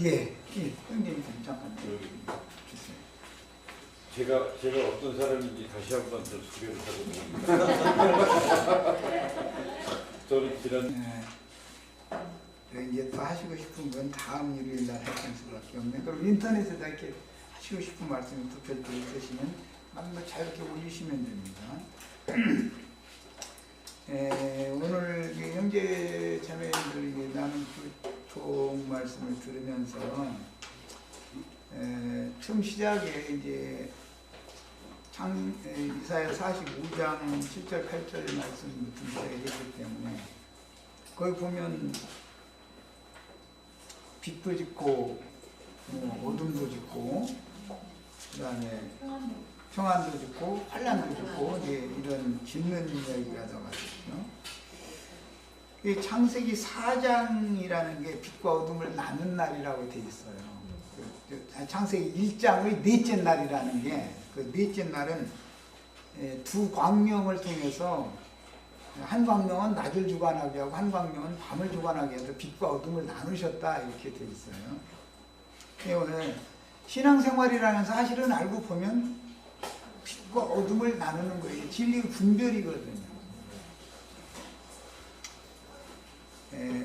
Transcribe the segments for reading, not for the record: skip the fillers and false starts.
예, 형님 잠깐 주세요. 제가 어떤 사람인지 다시 한번 더 소개를 하고 저는 지난 이제 또 하시고 싶은 건 다음 일요일 날 하실 수밖에 없네. 그럼 인터넷에다 이렇게 하시고 싶은 말씀이 또 별도로 있으시면 한번 자유롭게 올리시면 됩니다. 오늘 형제 자매들 나눈 좋은 말씀을 들으면서 처음 시작에 이제 이사야 45장 7절 8절 말씀부터 시작했기 때문에 거기 보면 빛도 짓고 어둠도 짓고 그 다음에 평안도 짓고 환란도 짓고 이제 이런 짓는 이야기가 나왔거든요. 이 창세기 4장이라는 게 빛과 어둠을 나눈 날이라고 되어 있어요. 창세기 1장의 넷째 날이라는 게 그 넷째 날은 두 광명을 통해서 한 광명은 낮을 주관하게 하고 한 광명은 밤을 주관하게 해서 빛과 어둠을 나누셨다 이렇게 되어 있어요. 오늘 신앙생활이라는 사실은 알고 보면 빛과 어둠을 나누는 거예요. 진리의 분별이거든요.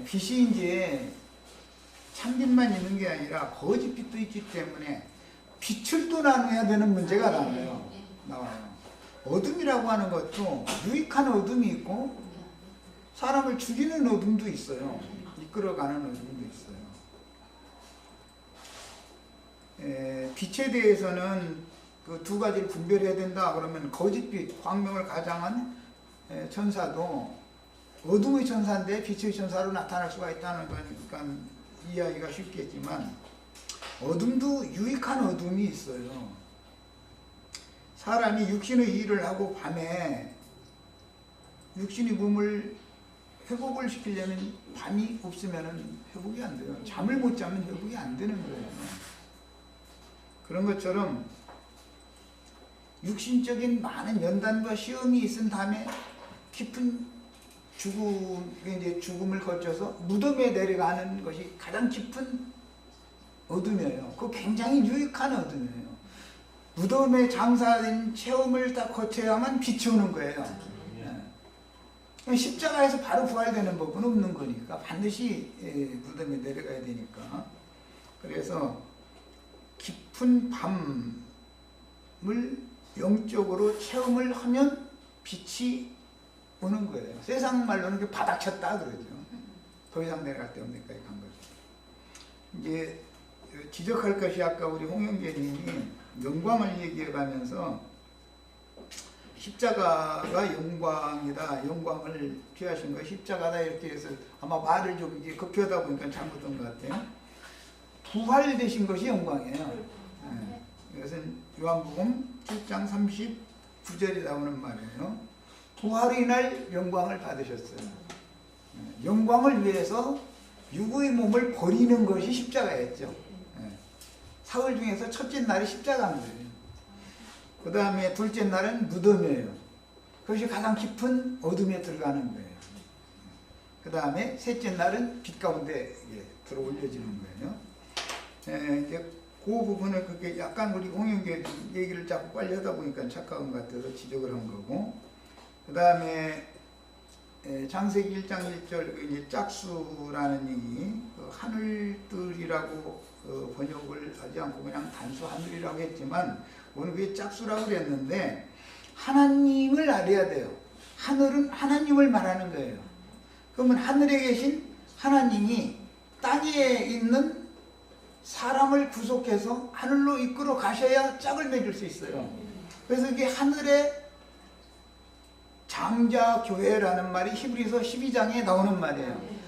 빛이 이제 참빛만 있는 게 아니라 거짓 빛도 있기 때문에 빛을 또 나눠야 되는 문제가 나와요. 어둠이라고 하는 것도 유익한 어둠이 있고 사람을 죽이는 어둠도 있어요. 이끌어가는 어둠도 있어요. 빛에 대해서는 그 두 가지를 분별해야 된다 그러면 거짓빛, 광명을 가장한 천사도 어둠의 천사인데 빛의 천사로 나타날 수가 있다는 거니까 이해하기가 쉽겠지만 어둠도 유익한 어둠이 있어요. 사람이 육신의 일을 하고 밤에 육신의 몸을 회복을 시키려면 밤이 없으면 회복이 안 돼요. 잠을 못 자면 회복이 안 되는 거예요. 그런 것처럼 육신적인 많은 연단과 시험이 있은 다음에 깊은 죽음을 거쳐서 무덤에 내려가는 것이 가장 깊은 어둠이에요. 그거 굉장히 유익한 어둠이에요. 무덤에 장사된 체험을 다 거쳐야만 빛이 오는 거예요. 십자가에서 바로 부활되는 법은 없는 거니까 반드시 무덤에 내려가야 되니까. 그래서 깊은 밤을 영적으로 체험을 하면 빛이 오는 거예요. 세상 말로는 그 바닥쳤다 그러죠. 더 이상 내려갈 데 없는 데까지 간 거죠. 이제 지적할 것이 아까 우리 홍영재님이 영광을 얘기해 가면서 십자가가 영광이다. 영광을 피하신 거 십자가다 이렇게 해서 아마 말을 좀 이제 급히하다 보니까 잘못한 것 같아요. 부활되신 것이 영광이에요. 이것은 요한복음 7장 39절에 나오는 말이에요. 부활의 날 영광을 받으셨어요. 영광을 위해서 육의 몸을 버리는 것이 십자가였죠. 사흘 중에서 첫째 날이 십자가인 거예요. 그 다음에 둘째 날은 무덤이에요. 그것이 가장 깊은 어둠에 들어가는 거예요. 그 다음에 셋째 날은 빛 가운데 들어 올려지는 거예요. 이제 그 부분을 그렇게 약간 우리 홍영재 얘기를 자꾸 빨리 하다 보니까 착각한 것 같아서 지적을 한 거고, 그 다음에 창세기 1장 1절 짝수라는 얘기, 하늘들이라고 번역을 하지 않고 그냥 단수 하늘이라고 했지만 오늘 그게 짝수라고 그랬는데 하나님을 알아야 돼요. 하늘은 하나님을 말하는 거예요. 그러면 하늘에 계신 하나님이 땅에 있는 사람을 구속해서 하늘로 이끌어 가셔야 짝을 맺을 수 있어요. 그래서 이게 하늘의 장자교회라는 말이 히브리서 12장에 나오는 말이에요.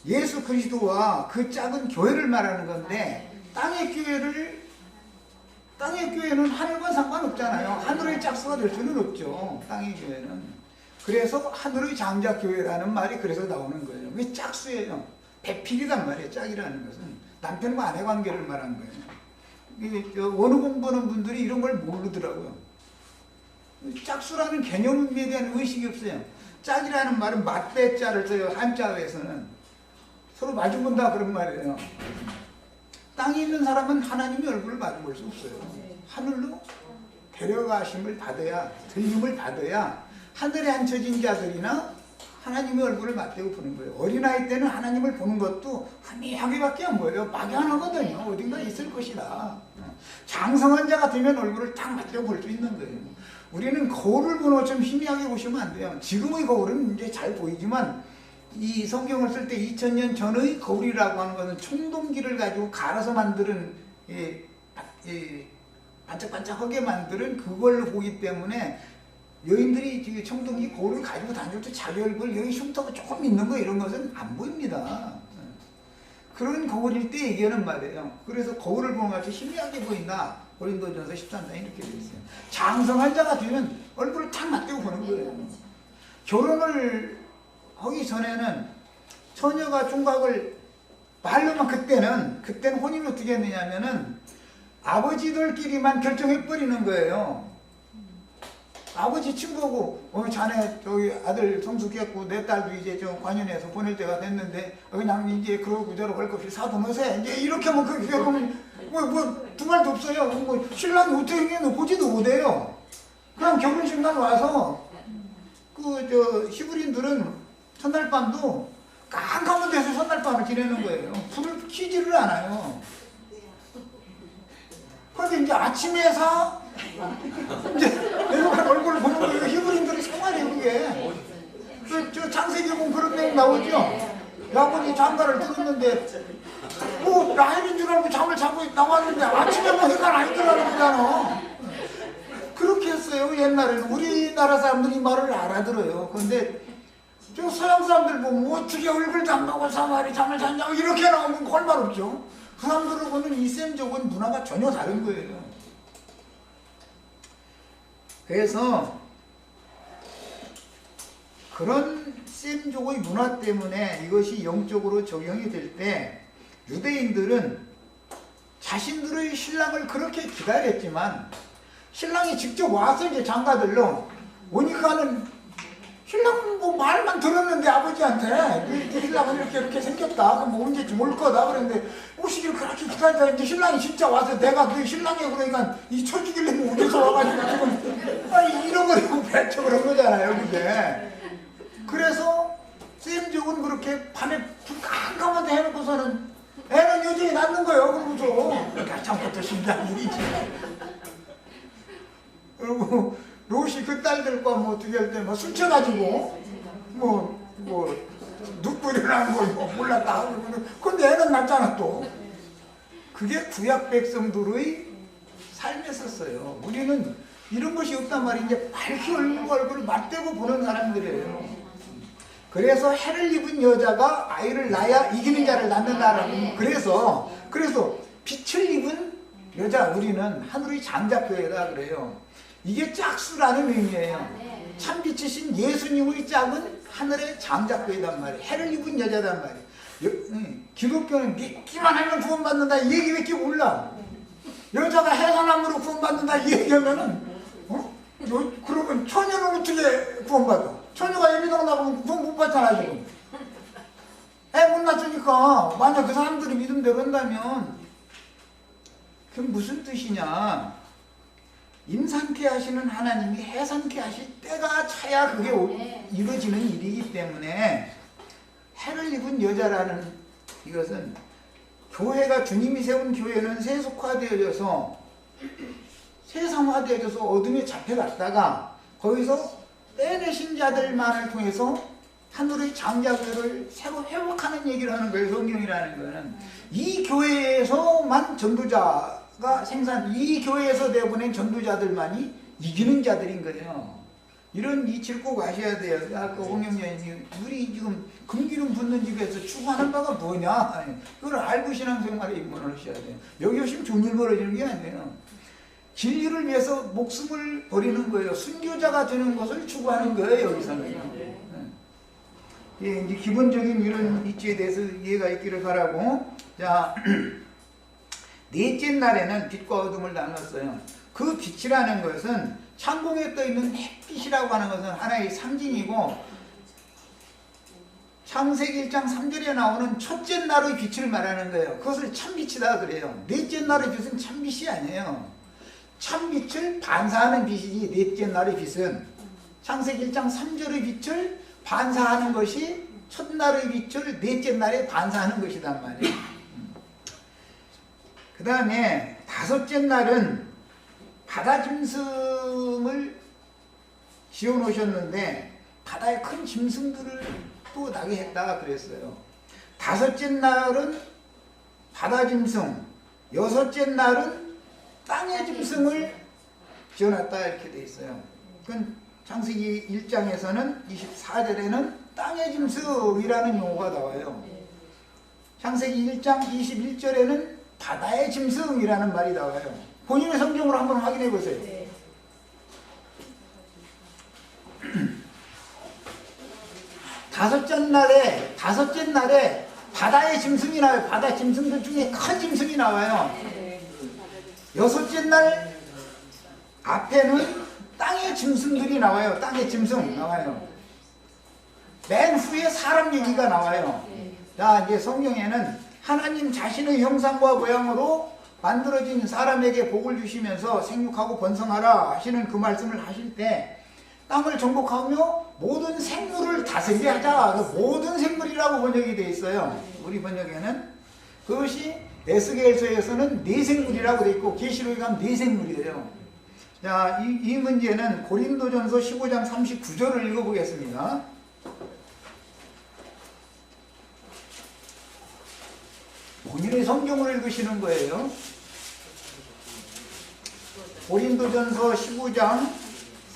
예수 그리스도와 그 짝은 교회를 말하는 건데 땅의 교회는 하늘과 상관없잖아요. 하늘의 짝수가 될 수는 없죠. 땅의 교회는. 그래서 하늘의 장자교회라는 말이 그래서 나오는 거예요. 그게 짝수예요. 배필이란 말이에요. 짝이라는 것은 남편과 아내 관계를 말한 거예요. 원어 공부하는 분들이 이런 걸 모르더라고요. 짝수라는 개념에 대한 의식이 없어요. 짝이라는 말은 맞대자를 써요. 한자어에서는 서로 마주본다 그런 말이에요. 땅에 있는 사람은 하나님의 얼굴을 마주볼 수 없어요. 하늘로 데려가심을 받아야, 들림을 받아야 하늘에 앉혀진 자들이나 하나님의 얼굴을 맞대고 보는 거예요. 어린아이 때는 하나님을 보는 것도 희미하게밖에 안 보여요. 막연하거든요. 어딘가 있을 것이다. 장성한 자가 되면 얼굴을 딱 맞대고 볼 수 있는 거예요. 우리는 거울을 보는 것처럼 희미하게 보시면 안 돼요. 지금의 거울은 이제 잘 보이지만 이 성경을 쓸 때 2000년 전의 거울이라고 하는 것은 청동기를 가지고 갈아서 만드는 반짝반짝하게 만드는 그걸로 보기 때문에 여인들이 지금 청동기 거울을 가지고 다닐 때 자기 얼굴 여기 흉터가 조금 있는 거 이런 것은 안 보입니다. 그런 거울일 때 얘기하는 말이에요. 그래서 거울을 보는 것 같이 희미하게 보인다. 고린도전서 13장에 이렇게 되어 있어요. 장성한 자가 되면 얼굴을 탁 맞대고 보는 거예요. 결혼을 하기 전에는 처녀가 총각을 말로만 그때는 혼인을 어떻게 했느냐면은 아버지들끼리만 결정해버리는 거예요. 아버지 친구고 자네 저기 아들 성숙했고 내 딸도 이제 좀 관연해서 보낼 때가 됐는데 그냥 이제 그러고 저러고 할 것 없이 사돈어세 이제 이렇게 하면 그 결혼은 두 말도 없어요. 신랑이 어떻게 했는 보지도 못해요. 그냥 결혼식 날 와서 히브리인들은 첫날밤도 깜깜한 데서 첫날밤을 지내는 거예요. 불을 켜지를 않아요. 그런데 이제 아침에서 이제 내가 얼굴을 보는 거예요. 히브리인들의 생활이에요, 그게. 저 창세기 보면 그런 내용 나오죠? 야곱이 장가를 들었는데, 라헬인 줄 알고 잠을 자고 나왔는데 아침에 해가 안 들어가잖아. 그렇게 했어요, 옛날에는. 우리나라 사람들이 말을 알아들어요. 그런데 저 서양 사람들 보면 어떻게 얼굴도 안 보고 사마리 잠을 잤냐고 이렇게 나오면 할 말 없죠. 그 사람들하고는 이셈족은 문화가 전혀 다른 거예요. 그래서 그런 셈족의 문화 때문에 이것이 영적으로 적용이 될 때 유대인들은 자신들의 신랑을 그렇게 기다렸지만 신랑이 직접 와서 이제 장가들러 오니까는 신랑은 말만 들었는데 아버지한테 네 신랑은 이렇게 생겼다. 그럼 언제쯤 올 거다. 그랬는데 오시길 그렇게 기다리다 이제 신랑이 진짜 와서 내가 그 신랑이 그러니까 이 쳐주길래 어디서 와가지고 지금 잃어버리고 배쳐 그런 거잖아요. 그게. 그래서 쌤족은 그렇게 밤에 불 깜깜한 데 해놓고서는 애는 여전히 낳는 거예요. 그러고서 참부터 심장 일이지. 그리고 롯이 그 딸들과 어떻게 할 때 술 쳐가지고 눕구리라는 걸 몰랐다. 근데 애는 낳잖아 또. 그게 구약 백성들의 삶이었어요. 우리는 이런 것이 없단 말이에요. 이제 밝히 얼굴을 맞대고 보는 사람들이에요. 그래서 해를 입은 여자가 아이를 낳아야 이기는 자를 낳는다라고. 그래서 빛을 입은 여자 우리는 하늘의 장자교회다 그래요. 이게 짝수라는 의미예요. 참 빛이신 예수님의 짝은 하늘의 장자교회단 말이에요. 해를 입은 여자단 말이에요. 기독교는 믿기만 하면 구원받는다 이 얘기밖에 몰라. 여자가 해산함으로 구원받는다 이 얘기하면은 그러면 처녀는 어떻게 구원받아? 처녀가 예비당 나가면 구원 못 받잖아 지금. 애 못 낳으니까 만약 그 사람들이 믿음대로 한다면 그게 무슨 뜻이냐? 임산케 하시는 하나님이 해산케 하실 때가 차야 그게 이루어지는 일이기 때문에 해를 입은 여자라는 이것은 교회가 주님이 세운 교회는 세속화되어져서 세상화되어져서 어둠에 잡혀갔다가 거기서 떼내신 자들만을 통해서 하늘의 장자교회를 새로 회복하는 얘기를 하는 거예요. 성경이라는 거는 이 교회에서만 전도자가 이 교회에서 내보낸 전도자들만이 이기는 자들인 거예요. 이런 이치를 꼭 아셔야 돼요. 아까 홍영여인이 우리 지금 금기름 붓는 집에서 추구하는 바가 뭐냐? 그걸 알고 신앙생활에 입문을 하셔야 돼요. 여기 오시면 좋은 일 벌어지는 게 아니에요. 진리를 위해서 목숨을 버리는 거예요. 순교자가 되는 것을 추구하는 거예요. 여기서는. 예, 이제 기본적인 이런 이치에 대해서 이해가 있기를 바라고. 자, 넷째 날에는 빛과 어둠을 나눴어요. 그 빛이라는 것은 창공에 떠있는 햇빛이라고 하는 것은 하나의 상징이고 창세기 1장 3절에 나오는 첫째 날의 빛을 말하는 거예요. 그것을 참빛이다 그래요. 넷째 날의 빛은 참빛이 아니에요. 참빛을 반사하는 빛이지 넷째 날의 빛은 창세기 1장 3절의 빛을 반사하는 것이 첫날의 빛을 넷째 날에 반사하는 것이단 말이에요. 그 다음에 다섯째 날은 바다 짐승을 지어 놓으셨는데 바다에 큰 짐승들을 또 나게 했다 그랬어요. 다섯째 날은 바다 짐승, 여섯째 날은 땅의 짐승을 지어놨다 이렇게 돼 있어요. 그건 창세기 1장에서는 24절에는 땅의 짐승이라는 용어가 나와요. 창세기 1장 21절에는 바다의 짐승이라는 말이 나와요. 본인의 성경으로 한번 확인해 보세요. 다섯째 날에 바다의 짐승이 나와요. 바다 짐승들 중에 큰 짐승이 나와요. 여섯째 날 앞에는 땅의 짐승들이 나와요. 땅의 짐승 나와요. 맨 후에 사람 얘기가 나와요. 자, 이제 성경에는 하나님 자신의 형상과 모양으로 만들어진 사람에게 복을 주시면서 생육하고 번성하라 하시는 그 말씀을 하실 때 땅을 정복하며 모든 생물을 다스리게 하자. 모든 생물이라고 번역이 되어 있어요. 우리 번역에는. 그것이 에스겔서에서는 내생물이라고 되어 있고 계시록에 가면 내생물이에요. 자, 이 문제는 고린도전서 15장 39절을 읽어보겠습니다. 본인의 성경을 읽으시는 거예요. 고린도전서 15장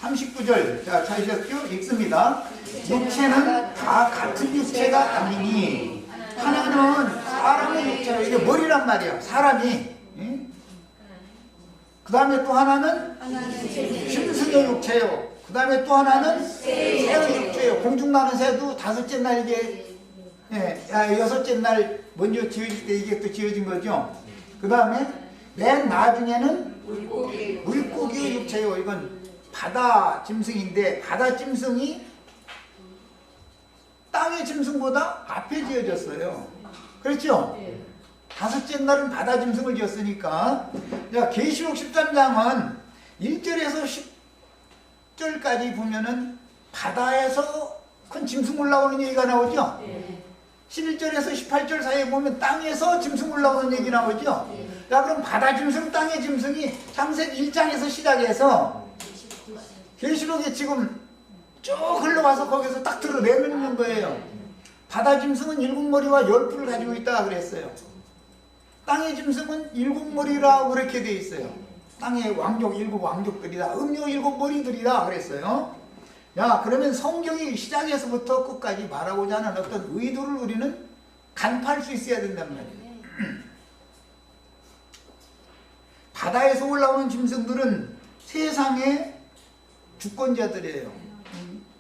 39절. 자, 찾으셨죠? 읽습니다. 육체는 다 같은 육체가 아니니 하나는 사람의 육체로, 이게 머리란 말이에요. 사람이. 그 다음에 또 하나는 짐승의 육체요. 그 다음에 또 하나는 새의 육체요. 공중 나는 새도 다섯째 날 이게 여섯째 날 먼저 지어질 때 이게 또 지어진 거죠. 그 다음에 맨 나중에는 물고기의 육체요. 이건 바다 짐승인데 바다 짐승이 땅의 짐승보다 앞에 지어졌어요. 그렇죠? 다섯째 날은 바다 짐승을 지었으니까. 자, 계시록 13장은 1절에서 10절까지 보면은 바다에서 큰 짐승 올라오는 얘기가 나오죠. 11절에서 18절 사이에 보면 땅에서 짐승 올라오는 얘기 나오죠. 자, 그럼 바다 짐승, 땅의 짐승이 창세기 1장에서 시작해서 계시록에 지금 쭉 흘러와서 거기서 딱 드러내는 거예요. 바다 짐승은 7머리와 10뿔을 가지고 있다 그랬어요. 땅의 짐승은 7머리라고 그렇게 돼 있어요. 땅의 왕족 7왕족들이다. 음료 7머리들이다 그랬어요. 야, 그러면 성경이 시작에서부터 끝까지 말하고자 하는 어떤 의도를 우리는 간파할 수 있어야 된단 말이에요. 바다에서 올라오는 짐승들은 세상의 주권자들이에요.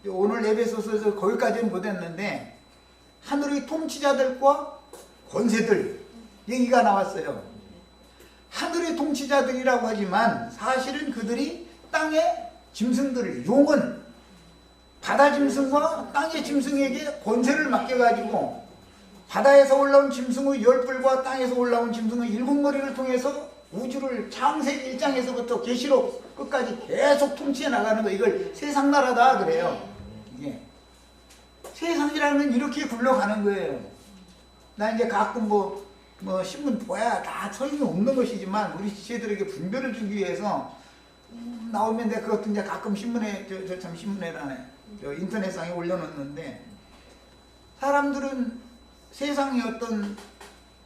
오늘 에베소서에서 거기까지는 못했는데 하늘의 통치자들과 권세들 얘기가 나왔어요. 하늘의 통치자들이라고 하지만 사실은 그들이 땅의 짐승들을, 용은 바다 짐승과 땅의 짐승에게 권세를 맡겨가지고 바다에서 올라온 짐승의 10뿔과 땅에서 올라온 짐승의 7머리를 통해서 우주를 창세기 1장에서부터 계시록 끝까지 계속 통치해 나가는 거, 이걸 세상나라다 그래요. 이게 세상이라는 건 이렇게 굴러가는 거예요. 나 이제 가끔 뭐 신문 보야 다 소용이 없는 것이지만 우리 지체들에게 분별을 주기 위해서 나오면 내가 그것도 이제 가끔 신문에 참 신문에라네 인터넷상에 올려놓는데, 사람들은 세상에 어떤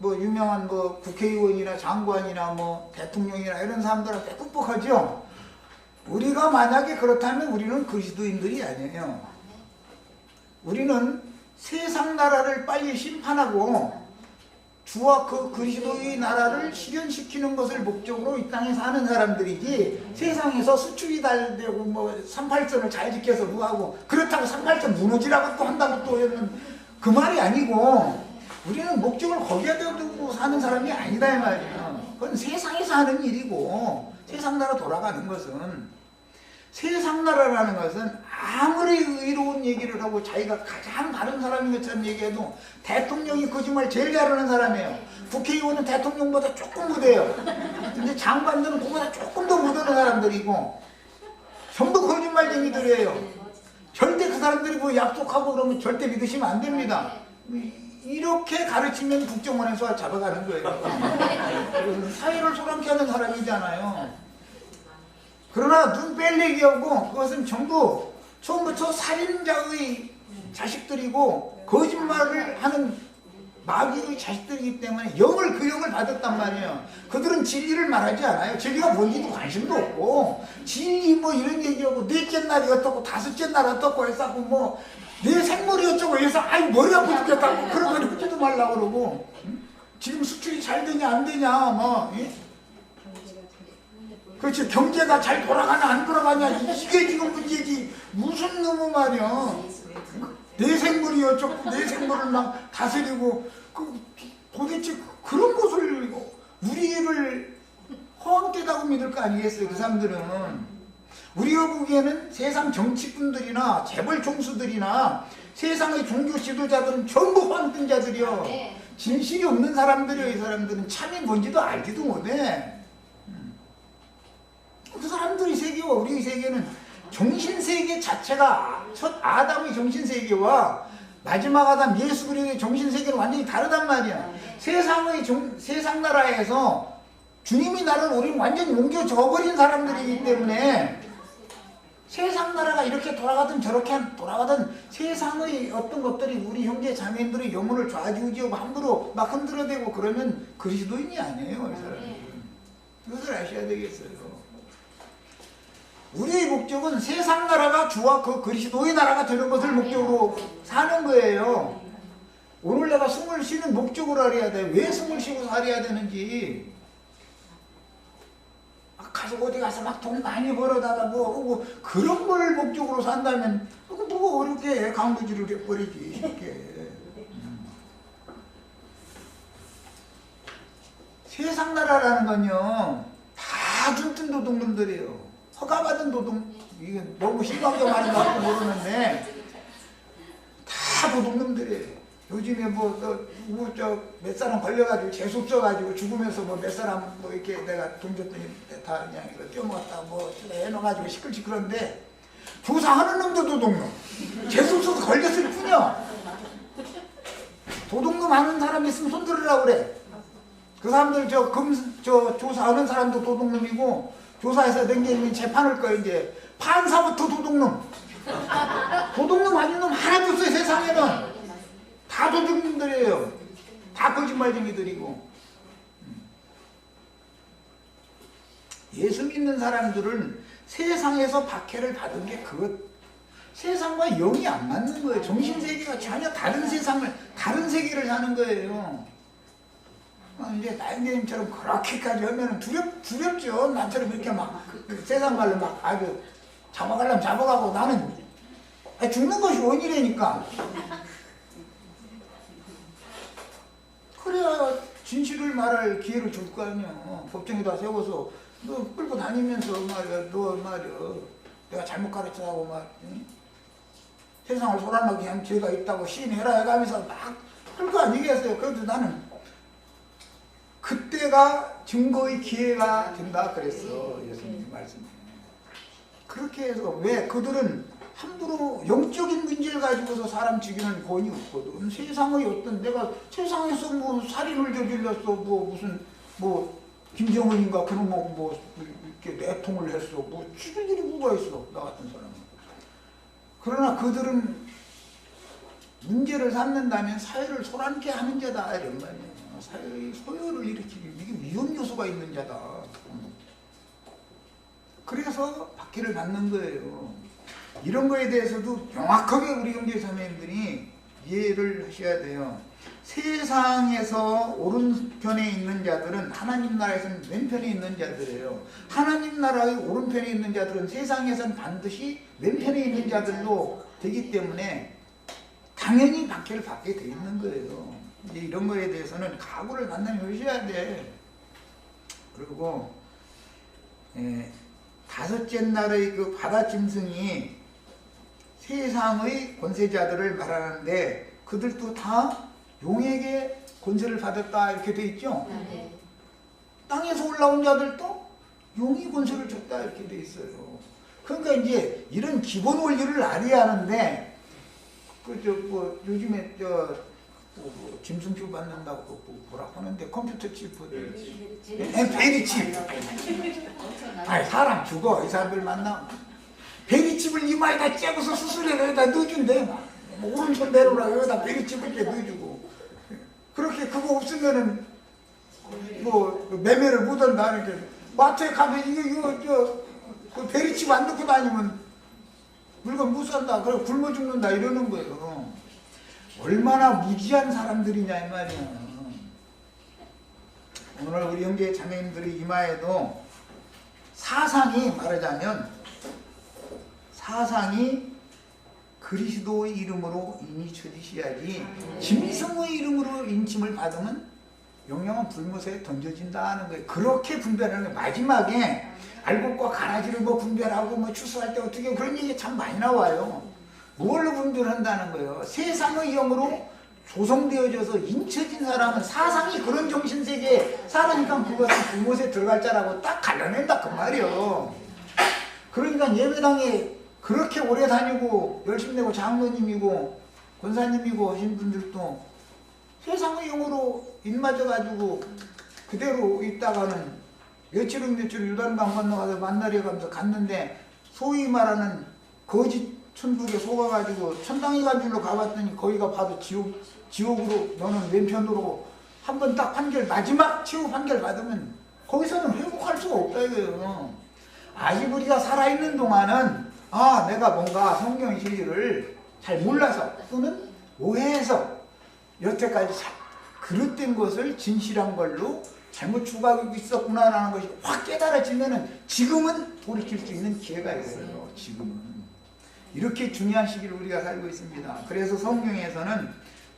유명한 국회의원이나 장관이나 대통령이나 이런 사람들한테 꾹꾹하죠. 우리가 만약에 그렇다면 우리는 그리스도인들이 아니에요. 우리는 세상 나라를 빨리 심판하고 주와 그 그리스도의 나라를 실현시키는 것을 목적으로 이 땅에 사는 사람들이지, 세상에서 수출이 잘 되고 38선을 잘 지켜서 뭐하고 그렇다고 38선 무너지라고 또 한다고 또 하는 그 말이 아니고, 우리는 목적을 거기에 두고 사는 사람이 아니다 이 말이에요. 그건 세상에서 하는 일이고, 세상 나라 돌아가는 것은, 세상 나라라는 것은 아무리 의로운 얘기를 하고 자기가 가장 바른 사람인 것처럼 얘기해도 대통령이 거짓말 제일 잘하는 사람이에요. 국회의원은 대통령보다 조금 못해요. 근데 장관들은 그보다 조금 더 못하는 사람들이고 전부 거짓말쟁이들이에요. 절대 그 사람들이 뭐 약속하고 그러면 절대 믿으시면 안 됩니다. 이렇게 가르치면 국정원에서 잡아가는 거예요. 사회를 소란케 하는 사람이잖아요. 그러나 눈 뺄 얘기하고 그것은 전부 처음부터 살인자의 자식들이고 거짓말을 하는 마귀의 자식들이기 때문에 그 영을 받았단 말이에요. 그들은 진리를 말하지 않아요. 진리가 뭔지도 관심도 없고 진리 뭐 이런 얘기하고 넷째 날이 어떻고 다섯째 날 어떻고 해서 뭐 내 생머리 어쩌고 해서 아이 머리 아프 죽겠다고 그런 거 하지도 말라고 그러고 지금 수출이 잘 되냐 안 되냐 뭐 그렇지 경제가 잘 돌아가냐 안 돌아가냐 이게 지금 문제지 무슨 놈의 말이야. 내 생물이 어쩌고 내 생물을 막 다스리고 도대체 그런 것을 우리를 허황되다고 믿을 거 아니겠어요. 그 사람들은 우리가 보기에는 세상 정치꾼들이나 재벌 총수들이나 세상의 종교 지도자들은 전부 허황된 자들이요. 진실이 없는 사람들이요. 이 사람들은 참이 뭔지도 알지도 못해. 그 사람들의 세계와 우리의 세계는 정신세계 자체가 첫 아담의 정신세계와 마지막 아담 예수 그리스도의 정신세계는 완전히 다르단 말이야. 세상 나라에서 주님이 나를 우리는 완전히 옮겨져버린 사람들이기 때문에 세상 나라가 이렇게 돌아가든 저렇게 돌아가든 세상의 어떤 것들이 우리 형제 자매들의 영혼을 좌지우지하고 함부로 막 흔들어대고 그러면 그리스도인이 아니에요. 이 사람들은. 그것을 아셔야 되겠어요. 우리의 목적은 세상 나라가 주와 그 그리스도의 나라가 되는 것을 목적으로 사는 거예요. 오늘 내가 숨을 쉬는 목적으로 알아야 돼. 왜 숨을 쉬고 살아야 되는지. 가서 어디 가서 막 돈 많이 벌어다가 뭐 그런 걸 목적으로 산다면 뭐 어렵게 해. 강부지를 해버리지 이렇게. 세상 나라라는 건요 다 둔뜬 도둑놈들이에요. 허가받은 도둑, 이게 너무 실망적 말인 것 같고 모르는데 다 도둑놈들이에요. 요즘에 몇 사람 걸려가지고 재수 없어가지고 죽으면서 몇 사람 이렇게 내가 돈 줬더니 다 그냥 이거 뛰어먹었다 해놔가지고 시끌시끌한데 조사하는 놈도 도둑놈. 재수 없어서 걸렸을 뿐이야. 도둑놈 하는 사람 있으면 손 들으라고 그래. 그 사람들 조사하는 사람도 도둑놈이고 조사해서 넘기면 재판할 거야. 이제 판사부터 도둑놈. 도둑놈 아닌 놈 하나도 없어요. 세상에는 다 도둑놈들이에요. 다 거짓말쟁이들이고. 예수 믿는 사람들은 세상에서 박해를 받은 게 세상과 영이 안 맞는 거예요. 정신세계가 전혀 다른 다른 세계를 사는 거예요. 이제 나영재님처럼 그렇게까지 하면 두렵죠. 나처럼 이렇게 막 세상 말로 막 아주 잡아가려면 잡아가고 나는 죽는 것이 원이라니까. 그래야 진실을 말할 기회를 줄 거 아니야. 법정에다 세워서 너 끌고 다니면서 말이야. 너 말이야. 내가 잘못 가르쳐하고 막 세상을 소란하게 한 죄가 있다고 시인해라 해가면서 막 끌고 다니겠어요. 그래도 나는 그때가 증거의 기회가 된다 그랬어. 예수님 말씀에. 그렇게 해서 왜 그들은 함부로 영적인 문제를 가지고서 사람 죽이는 권위 없거든. 세상의 어떤 내가 세상에서 살인을 저질렀어. 무슨 김정은인가 그런 이렇게 내통을 했어. 죽일 일이 뭐가 있어. 나 같은 사람은. 그러나 그들은 문제를 삼는다면 사회를 소란케 하는 자다 이런 말이에요. 사회의 소요를 일으키기 이게 위험 요소가 있는 자다. 그래서 박해를 받는 거예요. 이런 거에 대해서도 명확하게 우리 형제 자매님들이 이해를 하셔야 돼요. 세상에서 오른편에 있는 자들은 하나님 나라에서는 왼편에 있는 자들이에요. 하나님 나라의 오른편에 있는 자들은 세상에서는 반드시 왼편에 있는 자들로 되기 때문에 당연히 박해를 받게 돼 있는 거예요. 이제 이런 거에 대해서는 각오를 단단히 하셔야 돼. 그리고 다섯째 날의 그 바다 짐승이 세상의 권세자들을 말하는데 그들도 다 용에게 권세를 받았다 이렇게 돼 있죠. 네. 땅에서 올라온 자들도 용이 권세를 줬다 이렇게 돼 있어요. 그러니까 이제 이런 기본 원리를 알아야 하는데 요즘에 짐승표 받는다고 뭐라고 하는데 컴퓨터 칩을 베리칩. 아니 사람 죽어 이 사람들 만나면 베리칩을 이마에다 째고서 수술에다 넣어준대. 뭐 오른손 내려오라 여기다 베리칩을 이렇게 넣어주고 그렇게 그거 없으면은 뭐 매매를 못한다. 이렇게 마트에 가면 그 베리칩 안 넣고 다니면 물건 못 산다. 그래 굶어 죽는다 이러는 거예요. 얼마나 무지한 사람들이냐 이 말이야. 오늘 우리 형제 자매님들의 이마에도 사상이 말하자면 사상이 그리스도의 이름으로 인이 쳐지셔야지 짐승의 이름으로 인침을 받으면 영영한 불못에 던져진다 하는 거예요. 그렇게 분별하는 거예요. 마지막에 알곡과 가라지를 뭐 분별하고 뭐 추수할 때 어떻게 그런 얘기 참 많이 나와요. 뭘로 분별한다는 거예요? 세상의 영으로 조성되어져서 인쳐진 사람은 사상이 그런 정신세계에 살으니까 그것은 불못에 들어갈 자라고 딱 갈라낸다 그 말이에요. 그러니까 예배당에 그렇게 오래 다니고 열심히 내고 장로님이고 권사님이고 하신 분들도 세상의 영으로 인맞아가지고 그대로 있다가는 며칠 요단강 건너가서 만나려 가면서 갔는데 소위 말하는 거짓 천국에 속아가지고 천당에 간 줄로 가봤더니 거기가 바로 지옥으로 너는 왼편으로 한 번 딱 판결 마지막 최후 판결 받으면 거기서는 회복할 수가 없다 이거예요. 아직 우리가 살아있는 동안은 내가 뭔가 성경 진리를 잘 몰라서 또는 오해해서 여태까지 그릇된 것을 진실한 걸로 잘못 추구하고 있었구나라는 것이 확 깨달아지면은 지금은 돌이킬 수 있는 기회가 있어요. 지금은 이렇게 중요한 시기를 우리가 살고 있습니다. 그래서 성경에서는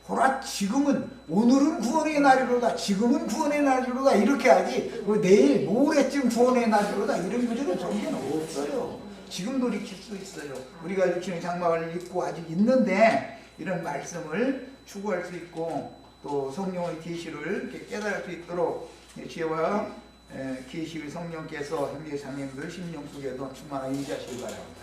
보라 지금은 오늘은 구원의 날이로다 지금은 구원의 날이로다 이렇게 하지 내일 모레쯤 구원의 날이로다 이런 구절은 성경에 없어요. 지금 돌이킬 수 있어요. 우리가 육신의 장막을 입고 아직 있는데 이런 말씀을 추구할 수 있고 또 성령의 계시를 이렇게 깨달을 수 있도록 지혜와 계시의 성령께서 형제 자매님들 심령 속에도 충만하게 임재하시기 바랍니다.